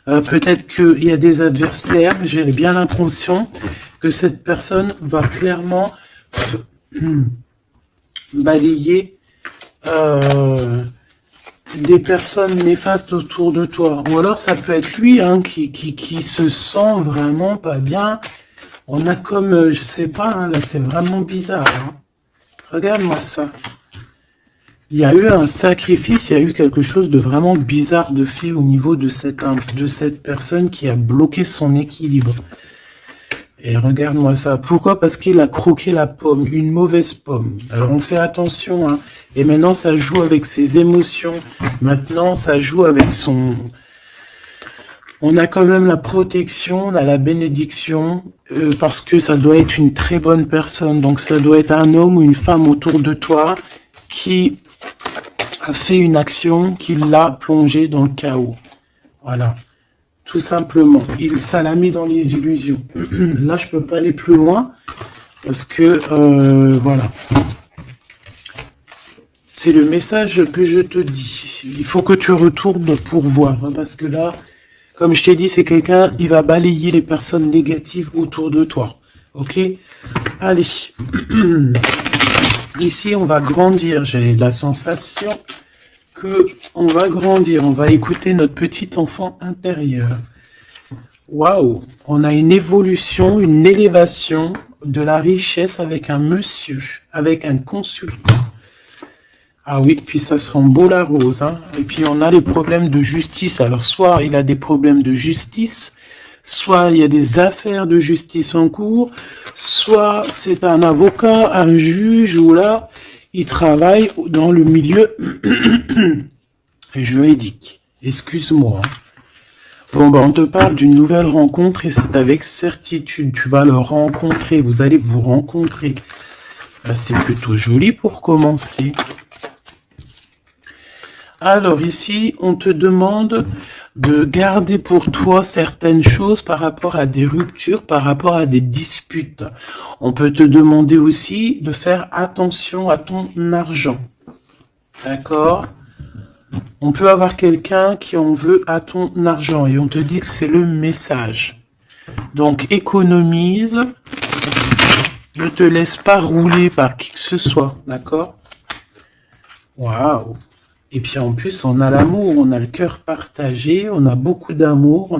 Peut-être qu'il y a des adversaires. J'ai bien l'impression que cette personne va clairement balayer des personnes néfastes autour de toi. Ou alors ça peut être lui, hein, qui se sent vraiment pas bien. On a comme, je sais pas, hein, là c'est vraiment bizarre, hein. Regarde-moi ça. Il y a eu un sacrifice, il y a eu quelque chose de vraiment bizarre de fait au niveau de cette personne qui a bloqué son équilibre. Et regarde-moi ça. Pourquoi? Parce qu'il a croqué la pomme, une mauvaise pomme. Alors on fait attention, hein. Et maintenant ça joue avec ses émotions. Maintenant ça joue avec son... On a quand même la protection, on a la bénédiction, parce que ça doit être une très bonne personne. Donc ça doit être un homme ou une femme autour de toi qui a fait une action qui l'a plongé dans le chaos. Voilà. Tout simplement. Ça l'a mis dans les illusions. Là, je peux pas aller plus loin parce que, voilà. C'est le message que je te dis. Il faut que tu retournes pour voir, hein, parce que là, Comme je t'ai dit, c'est quelqu'un, il va balayer les personnes négatives autour de toi. Ok? Allez. Ici, on va grandir. J'ai la sensation que on va grandir. On va écouter notre petit enfant intérieur. Waouh! On a une évolution, une élévation de la richesse avec un monsieur, avec un consultant. Ah oui, puis ça sent beau la rose, hein. Et puis on a les problèmes de justice. Alors soit il a des problèmes de justice, soit il y a des affaires de justice en cours, soit c'est un avocat, un juge, ou là, il travaille dans le milieu juridique. Excuse-moi. Bon, ben, on te parle d'une nouvelle rencontre et c'est avec certitude. Tu vas le rencontrer, vous allez vous rencontrer. Ben, c'est plutôt joli pour commencer. Alors ici, on te demande de garder pour toi certaines choses par rapport à des ruptures, par rapport à des disputes. On peut te demander aussi de faire attention à ton argent. D'accord ? On peut avoir quelqu'un qui en veut à ton argent et on te dit que c'est le message. Donc économise, ne te laisse pas rouler par qui que ce soit. D'accord ? Waouh! Et puis en plus, on a l'amour, on a le cœur partagé, on a beaucoup d'amour,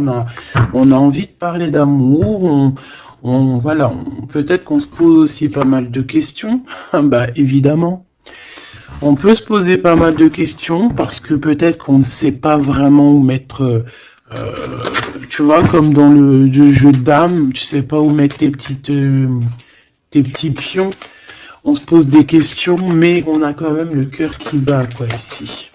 on a envie de parler d'amour, voilà, peut-être qu'on se pose aussi pas mal de questions, bah évidemment. On peut se poser pas mal de questions parce que peut-être qu'on ne sait pas vraiment où mettre, tu vois, comme dans le jeu de dames, tu sais pas où mettre tes petits pions. On se pose des questions, mais on a quand même le cœur qui bat, quoi, ici.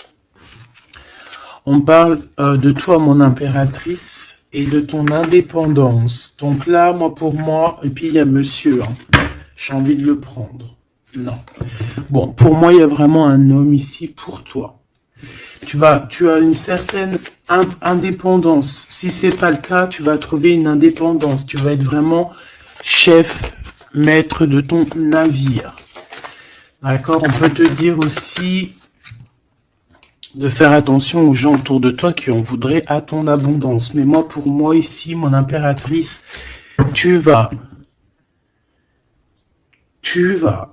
On parle de toi, mon impératrice, et de ton indépendance. Donc là, pour moi, et puis il y a monsieur, hein, j'ai envie de le prendre. Non. Bon, pour moi, il y a vraiment un homme ici pour toi. Tu as une certaine indépendance. Si c'est pas le cas, tu vas trouver une indépendance. Tu vas être vraiment chef, maître de ton navire. D'accord, on peut te dire aussi de faire attention aux gens autour de toi qui en voudraient à ton abondance. Mais moi, pour moi ici, mon impératrice, tu vas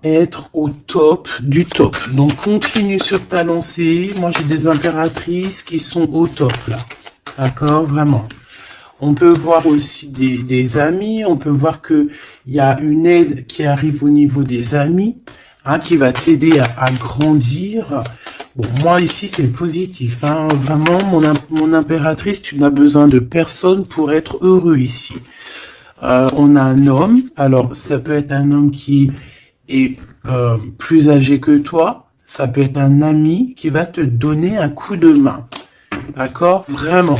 être au top du top. Donc continue sur ta lancée. Moi, j'ai des impératrices qui sont au top là. D'accord, vraiment. On peut voir aussi des amis. On peut voir que il y a une aide qui arrive au niveau des amis, hein, qui va t'aider à grandir. Bon, moi ici c'est positif, hein. Vraiment, mon impératrice, tu n'as besoin de personne pour être heureux ici. On a un homme, alors ça peut être un homme qui est plus âgé que toi, ça peut être un ami qui va te donner un coup de main, d'accord, vraiment.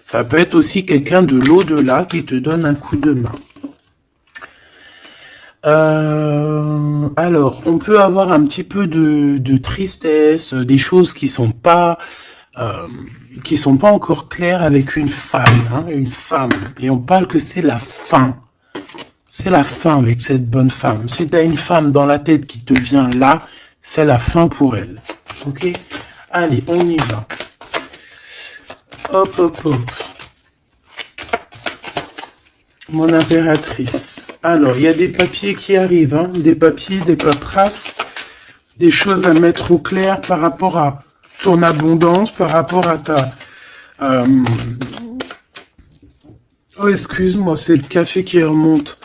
Ça peut être aussi quelqu'un de l'au-delà qui te donne un coup de main. Alors, on peut avoir un petit peu de tristesse, des choses qui sont pas encore claires avec une femme, hein, une femme. Et on parle que c'est la fin. C'est la fin avec cette bonne femme. Si tu as une femme dans la tête qui te vient là, c'est la fin pour elle. Ok? Allez, on y va. Hop, hop, hop. Mon impératrice. Alors, il y a des papiers qui arrivent, hein, des papiers, des paperasses, des choses à mettre au clair par rapport à ton abondance, par rapport à ta... Oh, excuse-moi, c'est le café qui remonte.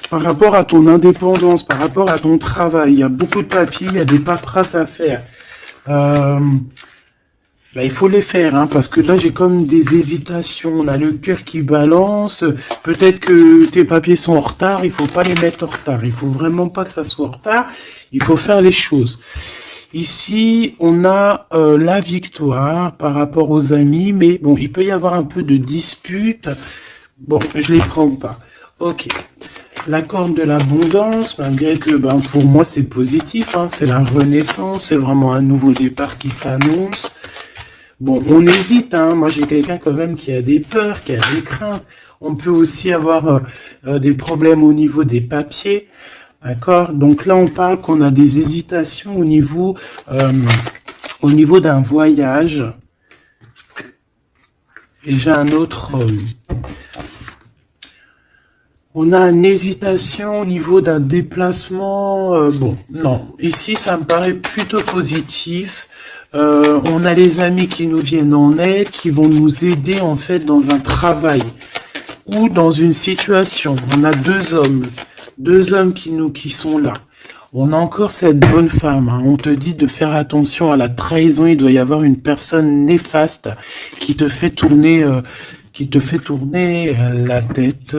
Par rapport à ton indépendance, par rapport à ton travail, il y a beaucoup de papiers, il y a des paperasses à faire. Il faut les faire, hein, parce que là, j'ai comme des hésitations. On a le cœur qui balance. Peut-être que tes papiers sont en retard. Il faut pas les mettre en retard. Il faut vraiment pas que ça soit en retard. Il faut faire les choses. Ici, on a la victoire par rapport aux amis. Mais bon, il peut y avoir un peu de dispute. Bon, je les prends pas. Ok. La corne de l'abondance, malgré que pour moi, c'est positif. Hein, c'est la renaissance. C'est vraiment un nouveau départ qui s'annonce. Bon, on hésite, hein. Moi, j'ai quelqu'un quand même qui a des peurs, qui a des craintes. On peut aussi avoir des problèmes au niveau des papiers, d'accord? Donc là, on parle qu'on a des hésitations au niveau d'un voyage. Et j'ai un autre... on a une hésitation au niveau d'un déplacement. Bon, non. Ici, ça me paraît plutôt positif. On a les amis qui nous viennent en aide, qui vont nous aider en fait dans un travail ou dans une situation. On a deux hommes qui sont là. On a encore cette bonne femme. Hein. On te dit de faire attention à la trahison. Il doit y avoir une personne néfaste qui te fait tourner la tête.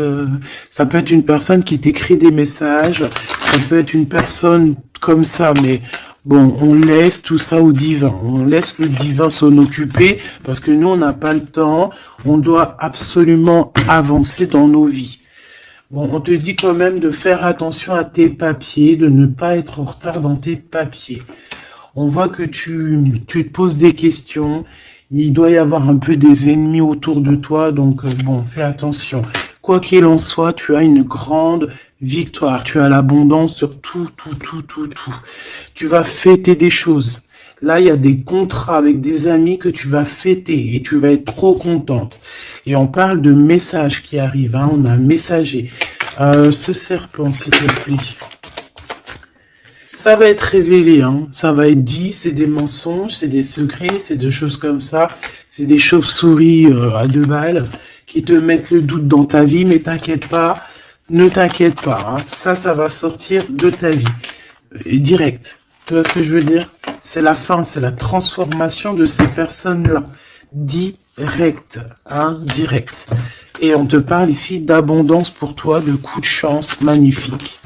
Ça peut être une personne qui t'écrit des messages. Ça peut être une personne comme ça, mais bon, on laisse tout ça au divin. On laisse le divin s'en occuper parce que nous, on n'a pas le temps. On doit absolument avancer dans nos vies. Bon, on te dit quand même de faire attention à tes papiers, de ne pas être en retard dans tes papiers. On voit que tu te poses des questions. Il doit y avoir un peu des ennemis autour de toi, donc bon, fais attention. Quoi qu'il en soit, tu as une grande victoire. Tu as l'abondance sur tout. Tu vas fêter des choses. Là, il y a des contrats avec des amis que tu vas fêter et tu vas être trop contente. Et on parle de messages qui arrivent. Hein. On a un messager. Ce serpent, s'il te plaît. Ça va être révélé. Hein. Ça va être dit. C'est des mensonges, c'est des secrets, c'est des choses comme ça. C'est des chauves-souris à 2 balles qui te mettent le doute dans ta vie. Mais t'inquiète pas. Ne t'inquiète pas. Hein. Ça va sortir de ta vie. Direct. Tu vois ce que je veux dire? C'est la fin, c'est la transformation de ces personnes-là. Direct, hein, direct. Et on te parle ici d'abondance pour toi, de coups de chance magnifiques.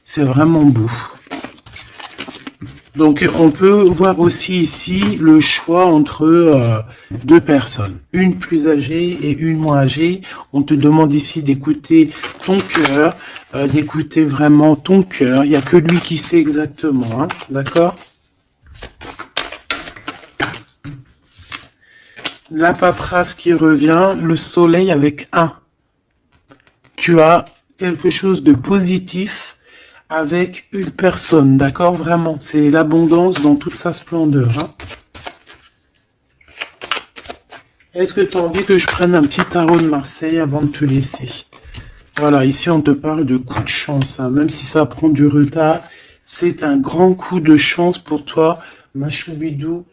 C'est vraiment beau. Donc, on peut voir aussi ici le choix entre 2 personnes. Une plus âgée et une moins âgée. On te demande ici d'écouter ton cœur, d'écouter vraiment ton cœur. Il n'y a que lui qui sait exactement, hein, d'accord? La paperasse qui revient, le soleil avec 1. Tu as quelque chose de positif avec une personne, d'accord? Vraiment, c'est l'abondance dans toute sa splendeur. Hein. Est-ce que tu as envie que je prenne un petit tarot de Marseille avant de te laisser? Voilà, ici on te parle de coup de chance, hein. Même si ça prend du retard, c'est un grand coup de chance pour toi, ma choubidou.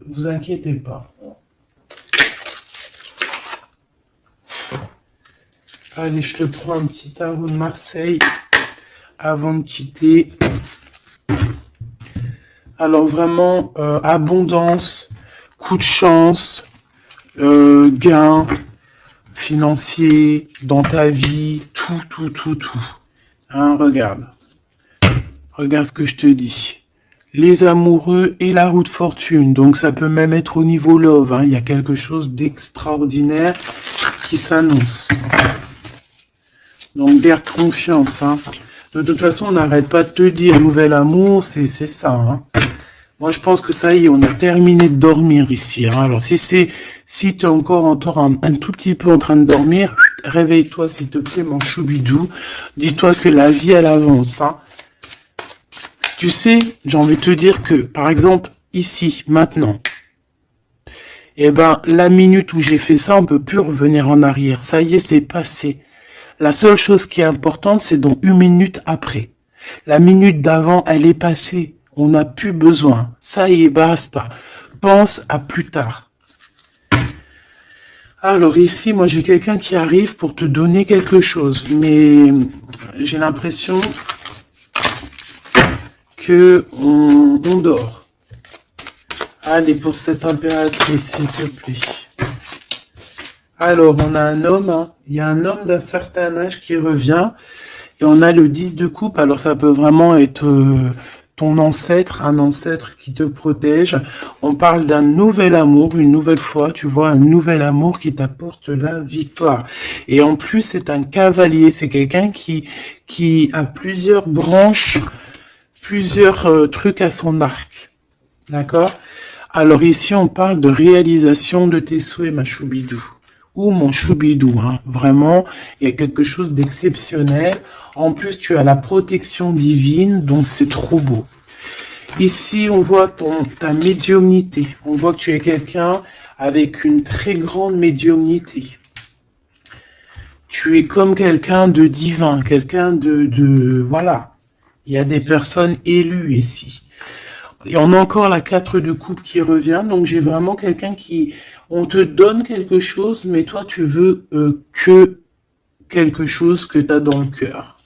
Vous inquiétez pas. Allez, je te prends un petit tarot de Marseille avant de quitter. Alors vraiment, abondance, coup de chance, gain financier dans ta vie, tout. Hein, regarde ce que je te dis. Les amoureux et la roue de fortune. Donc ça peut même être au niveau love. Hein. Il y a quelque chose d'extraordinaire qui s'annonce. Donc garde confiance. Hein. De toute façon, on n'arrête pas de te dire nouvel amour, c'est ça. Hein. Moi, je pense que ça y est, on a terminé de dormir ici. Hein. Alors, si tu es encore un tout petit peu en train de dormir, réveille-toi, s'il te plaît, mon choubidou. Dis-toi que la vie, elle avance. Hein. Tu sais, j'ai envie de te dire que, par exemple, ici, maintenant, eh ben, la minute où j'ai fait ça, on peut plus revenir en arrière. Ça y est, c'est passé. La seule chose qui est importante, c'est dans 1 minute après. La minute d'avant, elle est passée. On n'a plus besoin. Ça y est, basta. Pense à plus tard. Alors ici, moi, j'ai quelqu'un qui arrive pour te donner quelque chose. Mais j'ai l'impression que on dort. Allez, pour cette impératrice, s'il te plaît. Alors, on a un homme, hein. Il y a un homme d'un certain âge qui revient, et on a le 10 de coupe, alors ça peut vraiment être ton ancêtre, un ancêtre qui te protège. On parle d'un nouvel amour, une nouvelle fois, tu vois, un nouvel amour qui t'apporte la victoire. Et en plus, c'est un cavalier, c'est quelqu'un qui a plusieurs branches, plusieurs trucs à son arc, d'accord? Alors ici, on parle de réalisation de tes souhaits, ma choubidou. Ou mon choubidou, hein. Vraiment, il y a quelque chose d'exceptionnel. En plus, tu as la protection divine, donc c'est trop beau. Ici, on voit ta médiumnité. On voit que tu es quelqu'un avec une très grande médiumnité. Tu es comme quelqu'un de divin, quelqu'un voilà. Il y a des personnes élues ici. Et on a encore la 4 de coupe qui revient. Donc, j'ai vraiment quelqu'un on te donne quelque chose, mais toi, tu veux que quelque chose que tu as dans le cœur.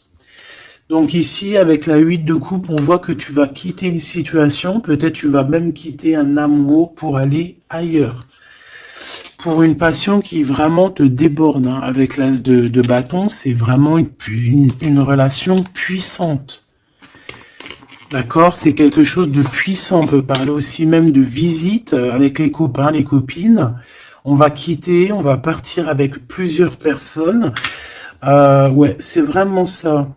Donc ici, avec la 8 de coupe, on voit que tu vas quitter une situation. Peut-être tu vas même quitter un amour pour aller ailleurs. Pour une passion qui vraiment te déborde. Hein. Avec l'as de bâton, c'est vraiment une relation puissante. D'accord? C'est quelque chose de puissant. On peut parler aussi même de visite avec les copains, les copines. On va quitter, on va partir avec plusieurs personnes. Ouais, c'est vraiment ça.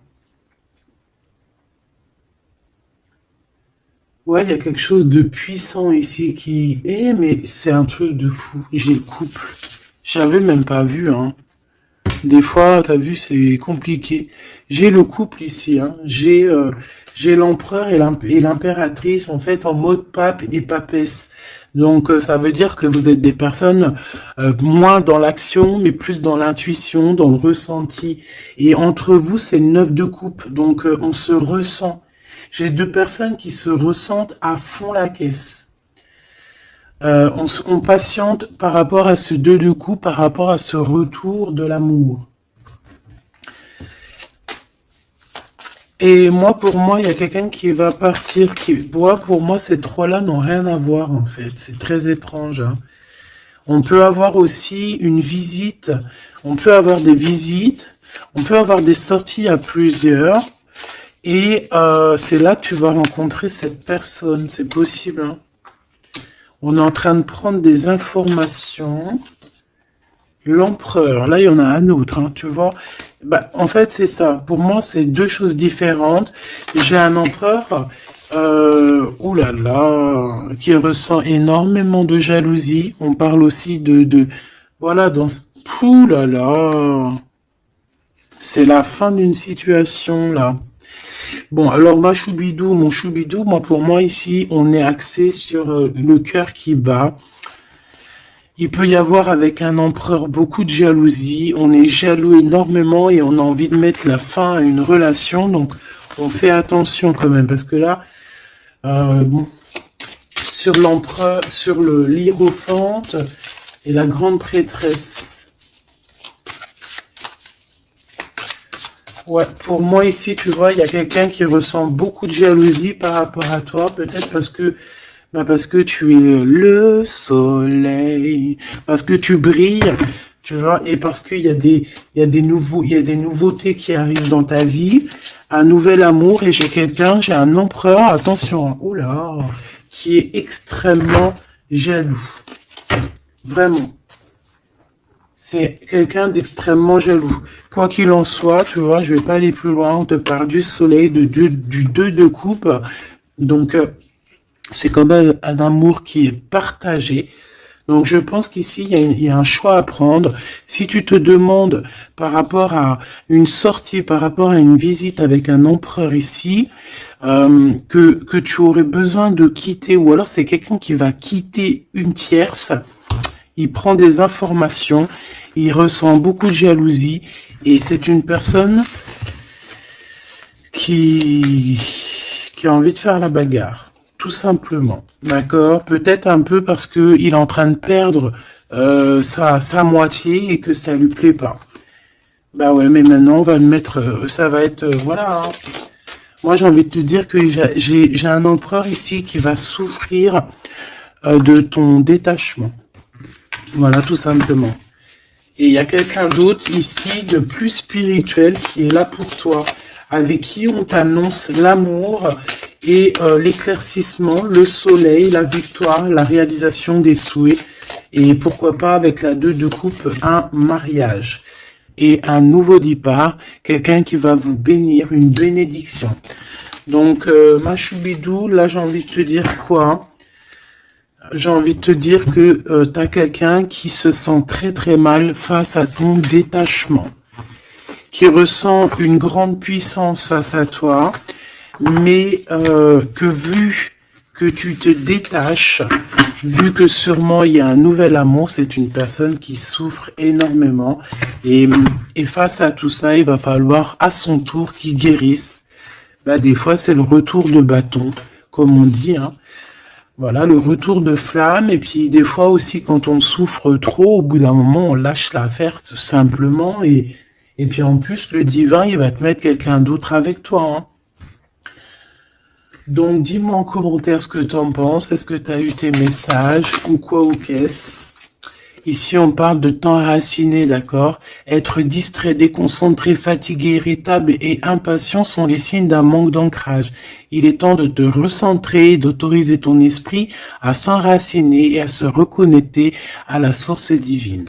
Ouais, il y a quelque chose de puissant ici qui... mais c'est un truc de fou. J'ai le couple. J'avais même pas vu, hein. Des fois, t'as vu, c'est compliqué. J'ai le couple ici, hein. J'ai l'empereur et l'impératrice, en fait, en mode pape et papesse. Donc, ça veut dire que vous êtes des personnes moins dans l'action, mais plus dans l'intuition, dans le ressenti. Et entre vous, c'est le 9 de coupe. Donc, on se ressent. J'ai deux personnes qui se ressentent à fond la caisse. On patiente par rapport à ce 2 de coupe, par rapport à ce retour de l'amour. Et moi, pour moi, il y a quelqu'un qui va partir. Pour moi, ces trois-là n'ont rien à voir, en fait. C'est très étrange. Hein. On peut avoir aussi une visite. On peut avoir des visites. On peut avoir des sorties à plusieurs. Et c'est là que tu vas rencontrer cette personne. C'est possible. Hein. On est en train de prendre des informations. L'empereur, là il y en a un autre, hein, tu vois. Bah, en fait c'est ça, pour moi c'est deux choses différentes. J'ai un empereur, oulala, qui ressent énormément de jalousie. On parle aussi voilà, oulala, c'est la fin d'une situation là. Bon, alors mon choubidou, moi pour moi ici, on est axé sur le cœur qui bat. Il peut y avoir avec un empereur beaucoup de jalousie, on est jaloux énormément et on a envie de mettre la fin à une relation, donc on fait attention quand même, parce que là, bon, sur l'empereur, sur le l'hiérophante et la grande prêtresse. Ouais, pour moi ici, tu vois, il y a quelqu'un qui ressent beaucoup de jalousie par rapport à toi, peut-être parce que tu es le soleil, parce que tu brilles, tu vois, et parce qu'il il y a des nouveautés qui arrivent dans ta vie, un nouvel amour, et j'ai un empereur, attention, oula, qui est extrêmement jaloux. Vraiment. C'est quelqu'un d'extrêmement jaloux. Quoi qu'il en soit, tu vois, je vais pas aller plus loin, on te parle du soleil, du 2 de coupe, donc... c'est quand même un amour qui est partagé. Donc je pense qu'ici, il y a un choix à prendre. Si tu te demandes par rapport à une sortie, par rapport à une visite avec un empereur ici, que tu aurais besoin de quitter, ou alors c'est quelqu'un qui va quitter une tierce, il prend des informations, il ressent beaucoup de jalousie, et c'est une personne qui a envie de faire la bagarre. Tout simplement, d'accord. Peut-être un peu parce que il est en train de perdre sa moitié et que ça lui plaît pas. Bah ouais, mais maintenant on va le mettre. Ça va être voilà. Hein. Moi j'ai envie de te dire que j'ai un empereur ici qui va souffrir de ton détachement. Voilà, tout simplement. Et il y a quelqu'un d'autre ici de plus spirituel qui est là pour toi, avec qui on t'annonce l'amour. Et l'éclaircissement, le soleil, la victoire, la réalisation des souhaits. Et pourquoi pas avec la 2 de coupe, un mariage. Et un nouveau départ, quelqu'un qui va vous bénir, une bénédiction. Donc, ma choubidou, là j'ai envie de te dire quoi? J'ai envie de te dire que tu as quelqu'un qui se sent très très mal face à ton détachement. Qui ressent une grande puissance face à toi. Mais que vu que tu te détaches, vu que sûrement il y a un nouvel amour, c'est une personne qui souffre énormément. Et face à tout ça, il va falloir à son tour qu'il guérisse. Bah, des fois, c'est le retour de bâton, comme on dit, hein. Voilà, le retour de flamme. Et puis, des fois aussi, quand on souffre trop, au bout d'un moment, on lâche l'affaire tout simplement. Et puis, en plus, le divin, il va te mettre quelqu'un d'autre avec toi, hein. Donc, dis-moi en commentaire ce que tu en penses. Est-ce que tu as eu tes messages ou quoi ou qu'est-ce? Ici, on parle de temps raciné, d'accord? Être distrait, déconcentré, fatigué, irritable et impatient sont les signes d'un manque d'ancrage. Il est temps de te recentrer, d'autoriser ton esprit à s'enraciner et à se reconnecter à la source divine.